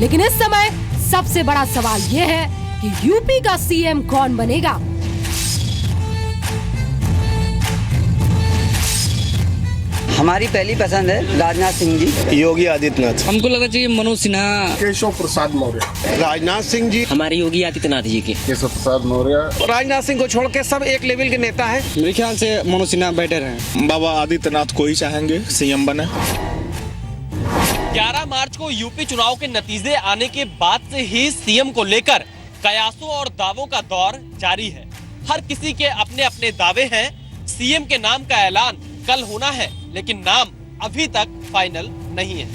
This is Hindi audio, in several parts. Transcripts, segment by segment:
लेकिन इस समय सबसे बड़ा सवाल ये है कि यूपी का सीएम कौन बनेगा। हमारी पहली पसंद है राजनाथ सिंह जी, योगी आदित्यनाथ। हमको लगना चाहिए मनोज सिन्हा, केशव प्रसाद मौर्य, राजनाथ सिंह जी, हमारे योगी आदित्यनाथ जी के। केशव प्रसाद मौर्य। राजनाथ सिंह को छोड़ के सब एक लेवल के नेता हैं। मेरे ख्याल से मनोज सिन्हा बेटर हैं। बाबा आदित्यनाथ को ही चाहेंगे सीएम बने। 11 मार्च को यूपी चुनाव के नतीजे आने के बाद से ही सीएम को लेकर कयासों और दावों का दौर जारी है। हर किसी के अपने अपने दावे हैं। सीएम के नाम का ऐलान कल होना है, लेकिन नाम अभी तक फाइनल नहीं है।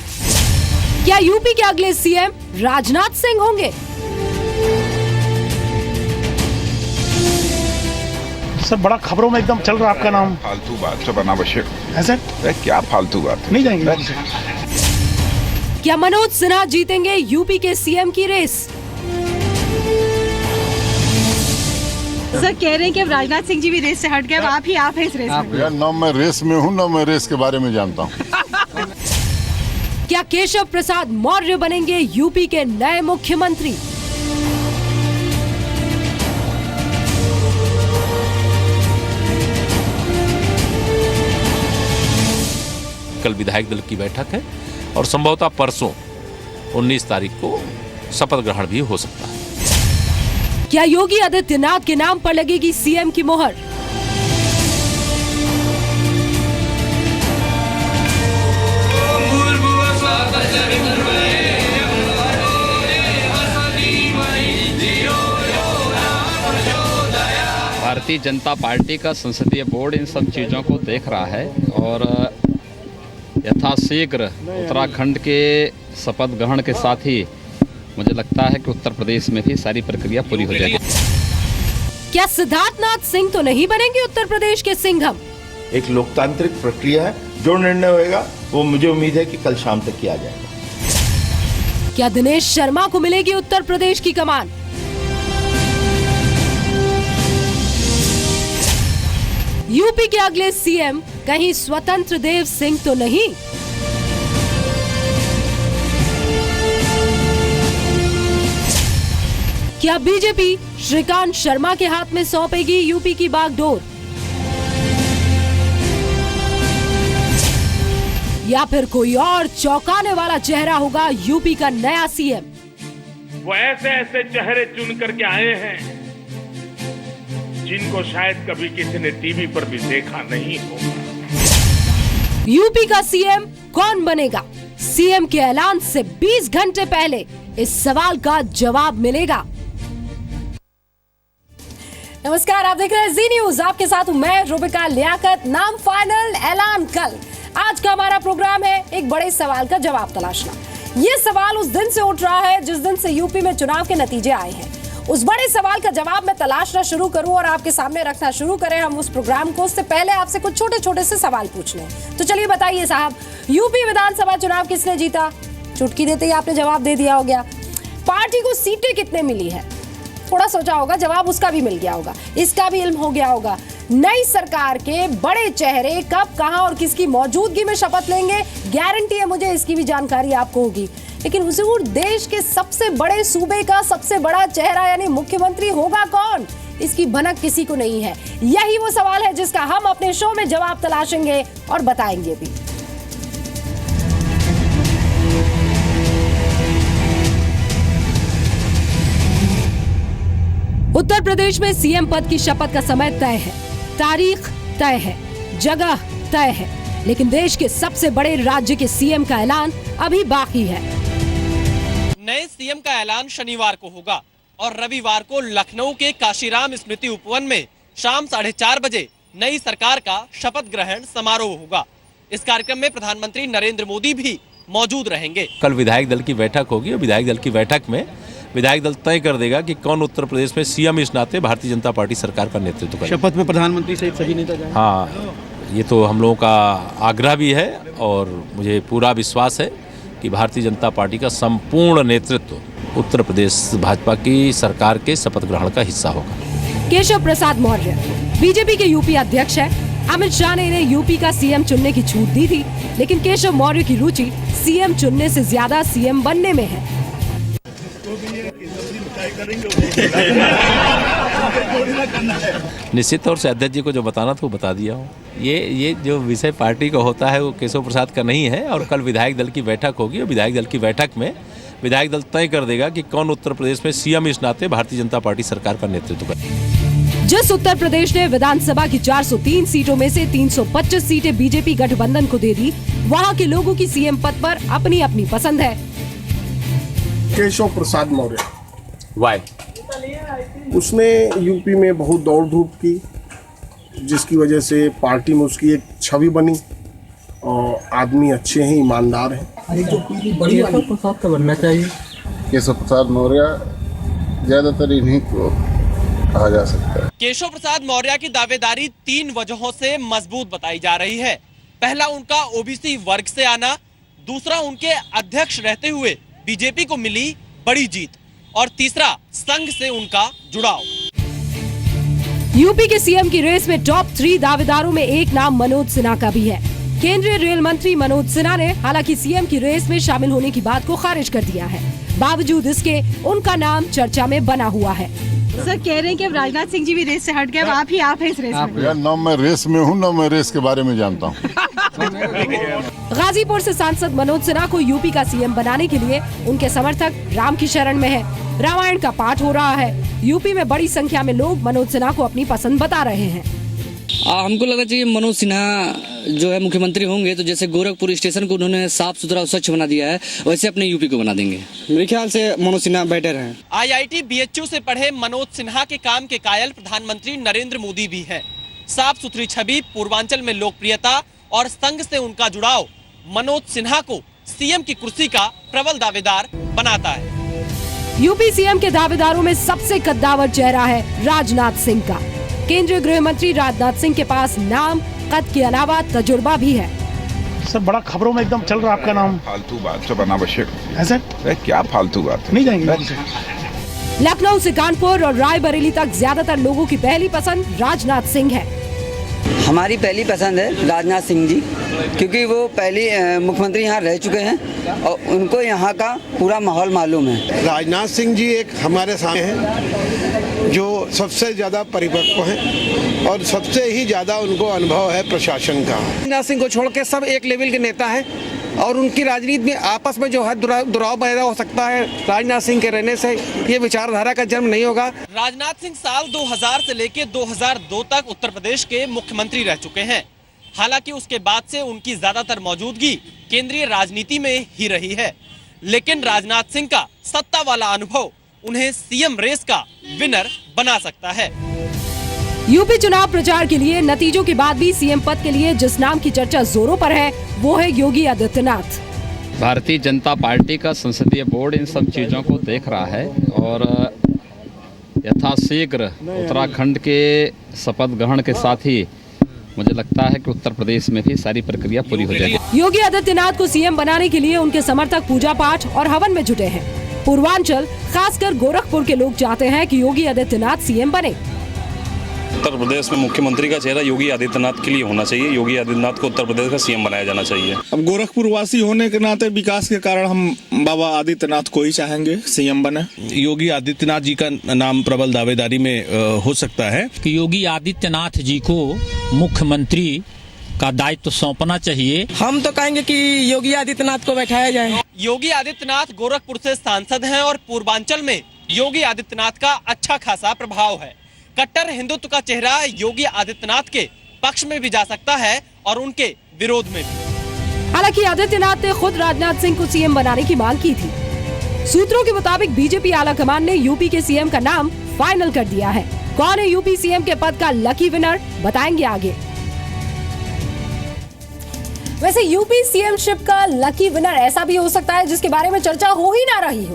क्या यूपी के अगले सीएम राजनाथ सिंह होंगे? सर बड़ा खबरों में एकदम चल रहा आपका नाम। फालतू बात सब अनावश्यक है सर। क्या फालतू बात है? नहीं जाएंगे। क्या मनोज सिन्हा जीतेंगे यूपी के सीएम की रेस? सर कह रहे हैं कि अब राजनाथ सिंह जी भी रेस से हट गए, आप हैं इस रेस में। यार न मैं रेस में हूँ, न मैं रेस के बारे में जानता हूँ। क्या केशव प्रसाद मौर्य बनेंगे यूपी के नए मुख्यमंत्री? कल विधायक दल की बैठक है और संभवतः परसों 19 तारीख को शपथ ग्रहण भी हो सकता है। क्या योगी आदित्यनाथ के नाम पर लगेगी सीएम की मोहर? भारतीय जनता पार्टी का संसदीय बोर्ड इन सब चीज़ों को देख रहा है और यथाशीघ्र उत्तराखंड के शपथ ग्रहण के साथ ही मुझे लगता है कि उत्तर प्रदेश में भी सारी प्रक्रिया पूरी हो जाएगी। क्या सिद्धार्थनाथ सिंह तो नहीं बनेंगे उत्तर प्रदेश के सिंघम? एक लोकतांत्रिक प्रक्रिया है, जो निर्णय होगा वो मुझे उम्मीद है कि कल शाम तक किया जाएगा। क्या दिनेश शर्मा को मिलेगी उत्तर प्रदेश की कमान? यूपी के अगले सीएम कहीं स्वतंत्र देव सिंह तो नहीं? क्या बीजेपी श्रीकांत शर्मा के हाथ में सौंपेगी यूपी की बागडोर? या फिर कोई और चौंकाने वाला चेहरा होगा यूपी का नया सीएम? वो ऐसे ऐसे चेहरे चुन करके आए हैं जिनको शायद कभी किसी ने टीवी पर भी देखा नहीं होगा। यूपी का सीएम कौन बनेगा? सीएम के ऐलान से 20 घंटे पहले इस सवाल का जवाब मिलेगा। नमस्कार, आप देख रहे हैं जी न्यूज। आपके साथ हूं मैं रुबिका लियाकत। नाम फाइनल, ऐलान कल। आज का हमारा प्रोग्राम है एक बड़े सवाल का जवाब तलाशना। ये सवाल उस दिन से उठ रहा है जिस दिन से यूपी में चुनाव के नतीजे आए हैं। उस बड़े सवाल का जवाब मैं तलाशना शुरू करूं और आपके सामने रखना शुरू करें हम उस प्रोग्राम को, उससे पहले आपसे कुछ छोटे छोटे से सवाल पूछ लें। तो चलिए बताइए साहब, यूपी विधानसभा चुनाव किसने जीता? चुटकी देते ही आपने जवाब दे दिया हो गया। पार्टी को सीटें कितने मिली है? थोड़ा सोचा होगा, जवाब उसका भी मिल गया होगा, इसका भी इल्म हो गया होगा। नई सरकार के बड़े चेहरे कब, कहां और किसकी मौजूदगी में शपथ लेंगे, गारंटी है मुझे इसकी भी जानकारी आपको होगी। लेकिन हुजूर, देश के सबसे बड़े सूबे का सबसे बड़ा चेहरा यानी मुख्यमंत्री होगा कौन? इसकी भनक किसी को नहीं है। यही वो सवाल है जिसका हम अपने शो में जवाब तलाशेंगे और बताएंगे भी। उत्तर प्रदेश में सीएम पद की शपथ का समय तय है, तारीख तय है, जगह तय है, लेकिन देश के सबसे बड़े राज्य के सीएम का ऐलान अभी बाकी है। नए सीएम का ऐलान शनिवार को होगा और रविवार को लखनऊ के काशीराम स्मृति उपवन में शाम 4:30 बजे नई सरकार का शपथ ग्रहण समारोह होगा। इस कार्यक्रम में प्रधानमंत्री नरेंद्र मोदी भी मौजूद रहेंगे। कल विधायक दल की बैठक होगी और विधायक दल की बैठक में विधायक दल तय कर देगा कि कौन उत्तर प्रदेश में सीएम इस नाते भारतीय जनता पार्टी सरकार का नेतृत्व करेगा। शपथ में प्रधानमंत्री सहित सभी नेता जाएंगे। हाँ, ये तो हम लोगों का आग्रह भी है और मुझे पूरा विश्वास है कि भारतीय जनता पार्टी का संपूर्ण नेतृत्व उत्तर प्रदेश भाजपा की सरकार के शपथ ग्रहण का हिस्सा होगा। केशव प्रसाद मौर्य बीजेपी के यूपी अध्यक्ष है। अमित शाह ने इन्हें यूपी का सीएम चुनने की छूट दी थी, लेकिन केशव मौर्य की रुचि सीएम चुनने से ज्यादा सीएम बनने में है। निश्चित तौर से अध्यक्ष जी को जो बताना था वो बता दिया हूँ। ये जो विषय पार्टी का होता है वो केशव प्रसाद का नहीं है, और कल विधायक दल की बैठक होगी और विधायक दल की बैठक में विधायक दल तय कर देगा कि कौन उत्तर प्रदेश में सीएम इस नाते भारतीय जनता पार्टी सरकार का नेतृत्व करे। जिस उत्तर प्रदेश ने विधानसभा की 403 सीटों में से 325 सीटें बीजेपी गठबंधन को दे दी, वहाँ के लोगों की सीएम पद पर अपनी अपनी पसंद है। केशव प्रसाद मौर्य, वाई उसने यूपी में बहुत दौड़ धूप की, जिसकी वजह से पार्टी में उसकी एक छवि बनी और आदमी अच्छे हैं, ईमानदार हैं। केशव प्रसाद का बनना चाहिए। केशव प्रसाद मौर्य ज्यादातर इन्हीं को कहा जा सकता है। केशव प्रसाद मौर्य की दावेदारी 3 वजहों से मजबूत बताई जा रही है। पहला उनका ओबीसी वर्ग से आना, दूसरा उनके अध्यक्ष रहते हुए बीजेपी को मिली बड़ी जीत, और तीसरा संघ से उनका जुड़ाव। यूपी के सीएम की रेस में टॉप 3 दावेदारों में एक नाम मनोज सिन्हा का भी है। केंद्रीय रेल मंत्री मनोज सिन्हा ने हालांकि सीएम की रेस में शामिल होने की बात को खारिज कर दिया है। बावजूद इसके उनका नाम चर्चा में बना हुआ है। सर कह रहे हैं कि अब राजनाथ सिंह जी भी रेस से हट गए, आप हैं इस रेस में। यार न मैं रेस में हूँ, न मैं रेस के बारे में जानता हूँ। गाजीपुर से सांसद मनोज सिन्हा को यूपी का सीएम बनाने के लिए उनके समर्थक राम की शरण में है। रामायण का पाठ हो रहा है। यूपी में बड़ी संख्या में लोग मनोज सिन्हा को अपनी पसंद बता रहे हैं। हमको लगना चाहिए मनोज सिन्हा जो है मुख्यमंत्री होंगे तो जैसे गोरखपुर स्टेशन को उन्होंने साफ सुथरा और स्वच्छ बना दिया है, वैसे अपने यूपी को बना देंगे। मेरे ख्याल से मनोज सिन्हा बेटर हैं। IIT BHU से पढ़े मनोज सिन्हा के काम के कायल प्रधानमंत्री नरेंद्र मोदी भी हैं। साफ सुथरी छवि, पूर्वांचल में लोकप्रियता और संघ से उनका जुड़ाव मनोज सिन्हा को सीएम की कुर्सी का प्रबल दावेदार बनाता है। यूपी सीएम के दावेदारों में सबसे कद्दावर चेहरा है राजनाथ सिंह का। केंद्रीय गृह मंत्री राजनाथ सिंह के पास नाम, कद के अलावा तजुर्बा भी है। सर बड़ा खबरों में एकदम चल रहा आपका नाम। फालतू बात सब अनावश्यक है सर, क्या फालतू बात है? नहीं जाएंगे। लखनऊ से कानपुर और रायबरेली तक ज्यादातर लोगों की पहली पसंद राजनाथ सिंह है। हमारी पहली पसंद है राजनाथ सिंह जी, क्योंकि वो पहली मुख्यमंत्री यहाँ रह चुके हैं और उनको यहाँ का पूरा माहौल मालूम है। राजनाथ सिंह जी एक हमारे सामने हैं जो सबसे ज़्यादा परिपक्व हैं और सबसे ही ज़्यादा उनको अनुभव है प्रशासन का। राजनाथ सिंह को छोड़ के सब एक लेवल के नेता हैं और उनकी राजनीति में आपस में जो है दुराव पैदा हो सकता है, राजनाथ सिंह के रहने से ये विचारधारा का जन्म नहीं होगा। राजनाथ सिंह साल 2000 से लेकर 2002 तक उत्तर प्रदेश के मुख्यमंत्री रह चुके हैं। हालांकि उसके बाद से उनकी ज्यादातर मौजूदगी केंद्रीय राजनीति में ही रही है, लेकिन राजनाथ सिंह का सत्ता वाला अनुभव उन्हें सीएम रेस का विनर बना सकता है। यूपी चुनाव प्रचार के लिए नतीजों के बाद भी सीएम पद के लिए जिस नाम की चर्चा जोरों पर है वो है योगी आदित्यनाथ। भारतीय जनता पार्टी का संसदीय बोर्ड इन सब चीज़ों को देख रहा है और यथाशीघ्र उत्तराखंड के शपथ ग्रहण के साथ ही मुझे लगता है कि उत्तर प्रदेश में भी सारी प्रक्रिया पूरी हो जाएगी। योगी आदित्यनाथ को सीएम बनाने के लिए उनके समर्थक पूजा पाठ और हवन में जुटे हैं। पूर्वांचल, खासकर गोरखपुर के लोग चाहते हैं कि योगी आदित्यनाथ सीएम बने। उत्तर प्रदेश में मुख्यमंत्री का चेहरा योगी आदित्यनाथ के लिए होना चाहिए। योगी आदित्यनाथ को उत्तर प्रदेश का सीएम बनाया जाना चाहिए। अब गोरखपुर वासी होने के नाते विकास के कारण हम बाबा आदित्यनाथ को ही चाहेंगे सीएम बने। योगी आदित्यनाथ जी का नाम प्रबल दावेदारी में हो सकता है कि योगी आदित्यनाथ जी को मुख्यमंत्री का दायित्व सौंपना चाहिए। हम तो कहेंगे कि योगी आदित्यनाथ को बैठाया जाए। योगी आदित्यनाथ गोरखपुर से सांसद हैं और पूर्वांचल में योगी आदित्यनाथ का अच्छा खासा प्रभाव है। कट्टर हिंदुत्व का चेहरा योगी आदित्यनाथ के पक्ष में भी जा सकता है और उनके विरोध में भी। हालांकि आदित्यनाथ ने खुद राजनाथ सिंह को सीएम बनाने की मांग की थी। सूत्रों के मुताबिक बीजेपी आला कमान ने यूपी के सीएम का नाम फाइनल कर दिया है। कौन है यूपी सीएम के पद का लकी विनर, बताएंगे आगे। वैसे यूपी सीएमशिप का लकी विनर ऐसा भी हो सकता है जिसके बारे में चर्चा हो ही ना रही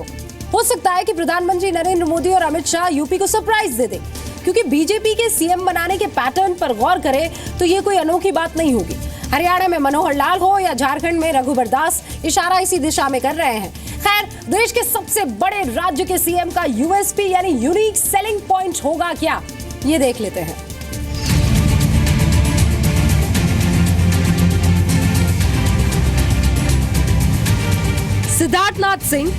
हो सकता है कि प्रधानमंत्री नरेंद्र मोदी और अमित शाह यूपी को सरप्राइज दे दे, क्योंकि बीजेपी के सीएम बनाने के पैटर्न पर गौर करें तो ये कोई अनोखी बात नहीं होगी। हरियाणा में मनोहर लाल हो या झारखंड में रघुवर दास, इशारा इसी दिशा में कर रहे हैं। खैर, देश के सबसे बड़े राज्य के सीएम का यूएसपी यानी यूनिक सेलिंग पॉइंट होगा क्या, ये देख लेते हैं। सिद्धार्थनाथ सिंह,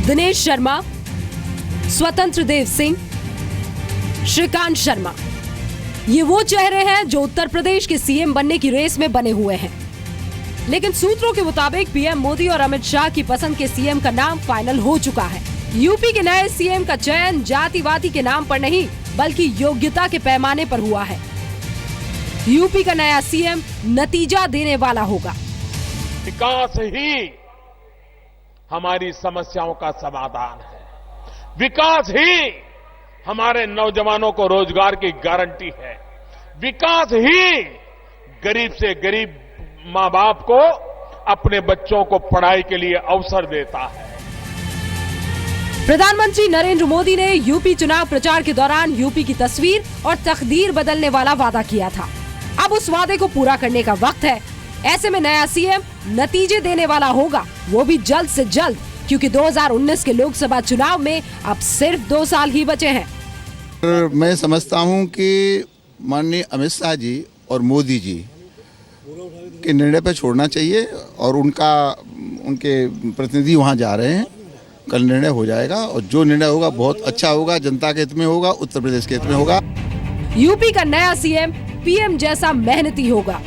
दिनेश शर्मा, स्वतंत्र देव सिंह, श्रीकांत शर्मा, ये वो चेहरे हैं जो उत्तर प्रदेश के सीएम बनने की रेस में बने हुए हैं। लेकिन सूत्रों के मुताबिक पीएम मोदी और अमित शाह की पसंद के सीएम का नाम फाइनल हो चुका है। यूपी के नए सीएम का चयन जातिवादी के नाम पर नहीं बल्कि योग्यता के पैमाने पर हुआ है। यूपी का नया सीएम नतीजा देने वाला होगा। विकास ही हमारी समस्याओं का समाधान है, विकास ही हमारे नौजवानों को रोजगार की गारंटी है, विकास ही गरीब से गरीब मां बाप को अपने बच्चों को पढ़ाई के लिए अवसर देता है। प्रधानमंत्री नरेंद्र मोदी ने यूपी चुनाव प्रचार के दौरान यूपी की तस्वीर और तकदीर बदलने वाला वादा किया था। अब उस वादे को पूरा करने का वक्त है। ऐसे में नया सीएम नतीजे देने वाला होगा, वो भी जल्द से जल्द, क्योंकि 2019 के लोकसभा चुनाव में अब सिर्फ 2 साल ही बचे हैं। मैं समझता हूं कि माननीय अमित शाह जी और मोदी जी के निर्णय पर छोड़ना चाहिए और उनके प्रतिनिधि वहां जा रहे हैं। कल निर्णय हो जाएगा और जो निर्णय होगा बहुत अच्छा होगा, जनता के हित में होगा, उत्तर प्रदेश के हित में होगा। यूपी का नया सीएम पीएम जैसा मेहनती होगा।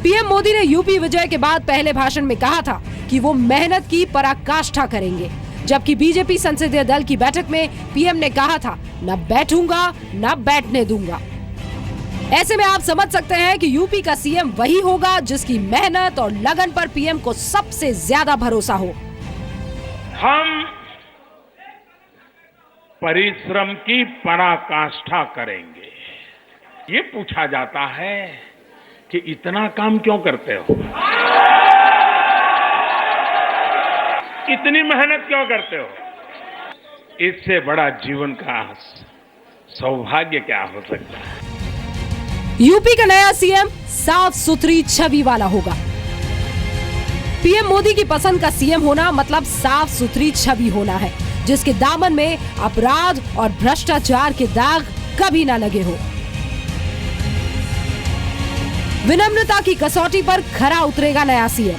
पीएम मोदी ने यूपी विजय के बाद पहले भाषण में कहा था कि वो मेहनत की पराकाष्ठा करेंगे, जबकि बीजेपी संसदीय दल की बैठक में पीएम ने कहा था न बैठूंगा न बैठने दूंगा। ऐसे में आप समझ सकते हैं कि यूपी का सीएम वही होगा जिसकी मेहनत और लगन पर पीएम को सबसे ज्यादा भरोसा हो। हम परिश्रम की पराकाष्ठा करेंगे। ये पूछा जाता है कि इतना काम क्यों करते हो, इतनी मेहनत क्यों करते हो? इससे बड़ा जीवन का सौभाग्य क्या हो सकता है? यूपी का नया सीएम साफ सुथरी छवि वाला होगा। पीएम मोदी की पसंद का सीएम होना मतलब साफ सुथरी छवि होना है, जिसके दामन में अपराध और भ्रष्टाचार के दाग कभी ना लगे हो। विनम्रता की कसौटी पर खरा उतरेगा नया सीएम।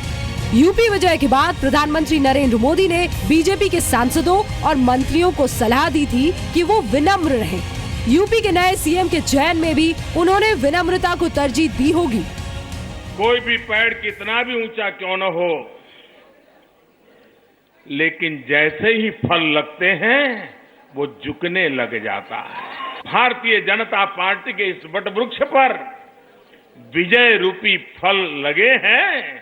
यूपी विजय के बाद प्रधानमंत्री नरेंद्र मोदी ने बीजेपी के सांसदों और मंत्रियों को सलाह दी थी कि वो विनम्र रहें। यूपी के नए सीएम के चयन में भी उन्होंने विनम्रता को तरजीह दी होगी। कोई भी पेड़ कितना भी ऊंचा क्यों न हो, लेकिन जैसे ही फल लगते हैं वो झुकने लग जाता है। भारतीय जनता पार्टी के इस वटवृक्ष पर विजय रूपी फल लगे हैं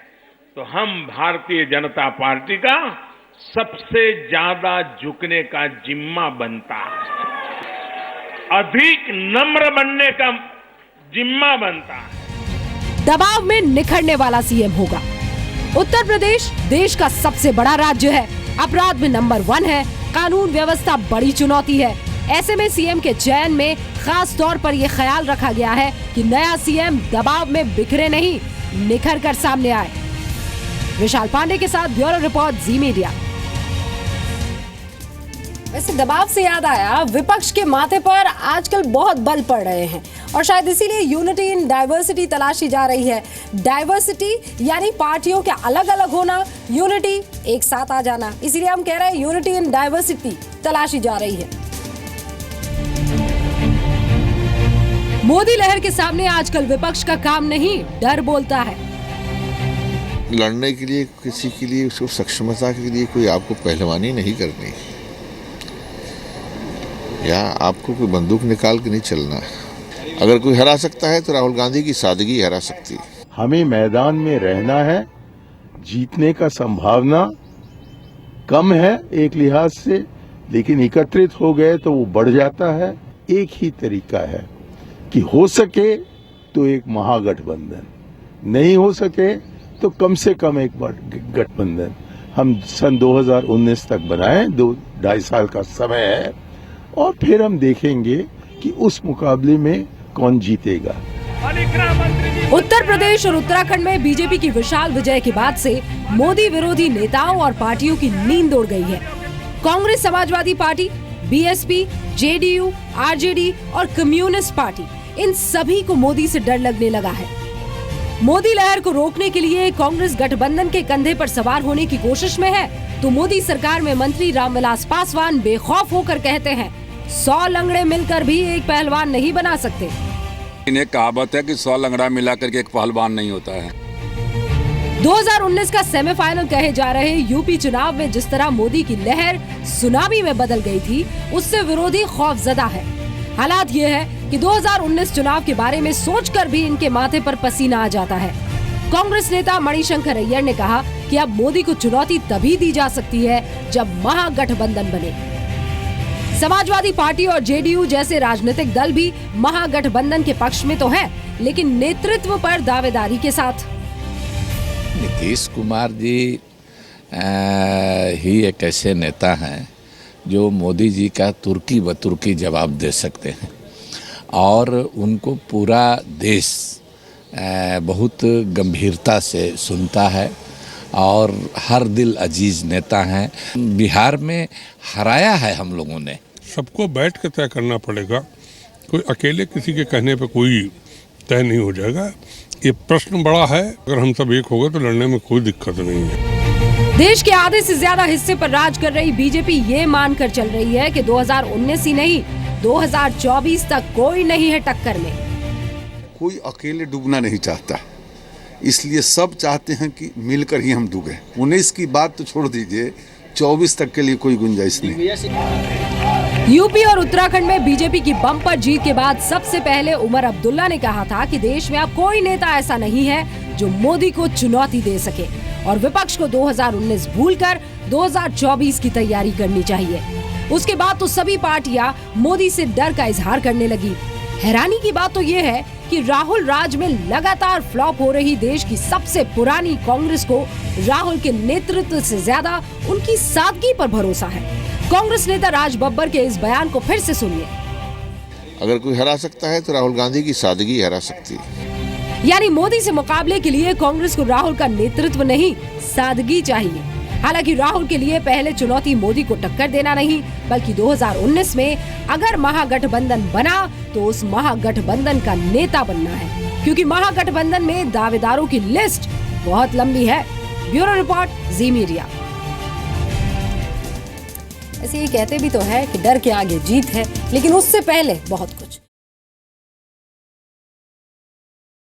तो हम भारतीय जनता पार्टी का सबसे ज्यादा झुकने का जिम्मा बनता है, अधिक नम्र बनने का जिम्मा बनता है। दबाव में निखरने वाला सीएम होगा। उत्तर प्रदेश देश का सबसे बड़ा राज्य है, अपराध में नंबर 1 है, कानून व्यवस्था बड़ी चुनौती है। ऐसे में सीएम के चयन में खास तौर पर यह ख्याल रखा गया है कि नया सीएम दबाव में बिखरे नहीं, निखर कर सामने आए। विशाल पांडे के साथ ब्यूरो रिपोर्ट, जी मीडिया। वैसे दबाव से याद आया, विपक्ष के माथे पर आजकल बहुत बल पड़ रहे हैं और शायद इसीलिए यूनिटी इन डाइवर्सिटी तलाशी जा रही है। डाइवर्सिटी यानी पार्टियों के अलग अलग होना, यूनिटी एक साथ आ जाना। इसीलिए हम कह रहे हैं यूनिटी इन डाइवर्सिटी तलाशी जा रही है। मोदी लहर के सामने आजकल विपक्ष का काम नहीं, डर बोलता है। लड़ने के लिए किसी के लिए उसको सक्षमता के लिए कोई आपको पहलवानी नहीं करनी, या आपको कोई बंदूक निकाल के नहीं चलना है। अगर कोई हरा सकता है तो राहुल गांधी की सादगी हरा सकती है। हमें मैदान में रहना है, जीतने का संभावना कम है एक लिहाज से, लेकिन एकत्रित हो गए तो वो बढ़ जाता है। एक ही तरीका है कि हो सके तो एक महागठबंधन, नहीं हो सके तो कम से कम एक गठबंधन हम सन 2019 तक बनाएं। 2-2.5 साल का समय है और फिर हम देखेंगे कि उस मुकाबले में कौन जीतेगा। उत्तर प्रदेश और उत्तराखंड में बीजेपी की विशाल विजय के बाद से मोदी विरोधी नेताओं और पार्टियों की नींद उड़ गई है। Congress, Samajwadi party, BSP, JDU, RJD और कम्युनिस्ट पार्टी, इन सभी को मोदी से डर लगने लगा है। मोदी लहर को रोकने के लिए कांग्रेस गठबंधन के कंधे पर सवार होने की कोशिश में है। तो मोदी सरकार में मंत्री रामविलास पासवान बेखौफ होकर कहते हैं 100 लंगड़े मिलकर भी एक पहलवान नहीं बना सकते। इन्हें कहावत है कि 100 लंगड़ा मिला करके एक पहलवान नहीं होता है। 2019 का सेमीफाइनल कहे जा रहे यूपी चुनाव में जिस तरह मोदी की लहर सुनामी में बदल गई थी, उससे विरोधी खौफजदा है। हालात ये है कि 2019 चुनाव के बारे में सोचकर भी इनके माथे पर पसीना आ जाता है। कांग्रेस नेता मणिशंकर अय्यर ने कहा कि अब मोदी को चुनौती तभी दी जा सकती है जब महागठबंधन बने। समाजवादी पार्टी और जेडीयू जैसे राजनीतिक दल भी महागठबंधन के पक्ष में तो है, लेकिन नेतृत्व पर दावेदारी के साथ। नीतीश कुमार जी ही एक ऐसे नेता हैं जो मोदी जी का तुर्की ब तुर्की जवाब दे सकते हैं और उनको पूरा देश बहुत गंभीरता से सुनता है और हर दिल अजीज नेता हैं। बिहार में हराया है हम लोगों ने। सबको बैठ के तय करना पड़ेगा, कोई अकेले किसी के कहने पे कोई तय नहीं हो जाएगा। ये प्रश्न बड़ा है, अगर हम सब एक हो गए तो लड़ने में कोई दिक्कत नहीं है। देश के आधे से ज्यादा हिस्से पर राज कर रही बीजेपी ये मानकर चल रही है कि 2019 ही नहीं 2024 तक कोई नहीं है टक्कर में। कोई अकेले डूबना नहीं चाहता, इसलिए सब चाहते हैं कि मिलकर ही हम डूबे। 19 की बात तो छोड़ दीजिए, 24 तक के लिए कोई गुंजाइश नहीं। यूपी और उत्तराखंड में बीजेपी की बम्पर जीत के बाद सबसे पहले उमर अब्दुल्ला ने कहा था कि देश में अब कोई नेता ऐसा नहीं है जो मोदी को चुनौती दे सके और विपक्ष को 2019 भूलकर 2024 की तैयारी करनी चाहिए। उसके बाद तो सभी पार्टियां मोदी से डर का इजहार करने लगी। हैरानी की बात तो ये है कि राहुल राज में लगातार फ्लॉप हो रही देश की सबसे पुरानी कांग्रेस को राहुल के नेतृत्व से ज्यादा उनकी सादगी पर भरोसा है। कांग्रेस नेता राज बब्बर के इस बयान को फिर से सुनिए। अगर कोई हरा सकता है तो राहुल गांधी की सादगी हरा सकती है। यानी मोदी से मुकाबले के लिए कांग्रेस को राहुल का नेतृत्व नहीं, सादगी चाहिए। हालांकि राहुल के लिए पहले चुनौती मोदी को टक्कर देना नहीं, बल्कि 2019 में अगर महागठबंधन बना तो उस महागठबंधन का नेता बनना है, क्योंकि महागठबंधन में दावेदारों की लिस्ट बहुत लंबी है। ब्यूरो रिपोर्ट, जी मीडिया। ऐसे ये कहते भी तो है कि डर के आगे जीत है, लेकिन उससे पहले बहुत कुछ।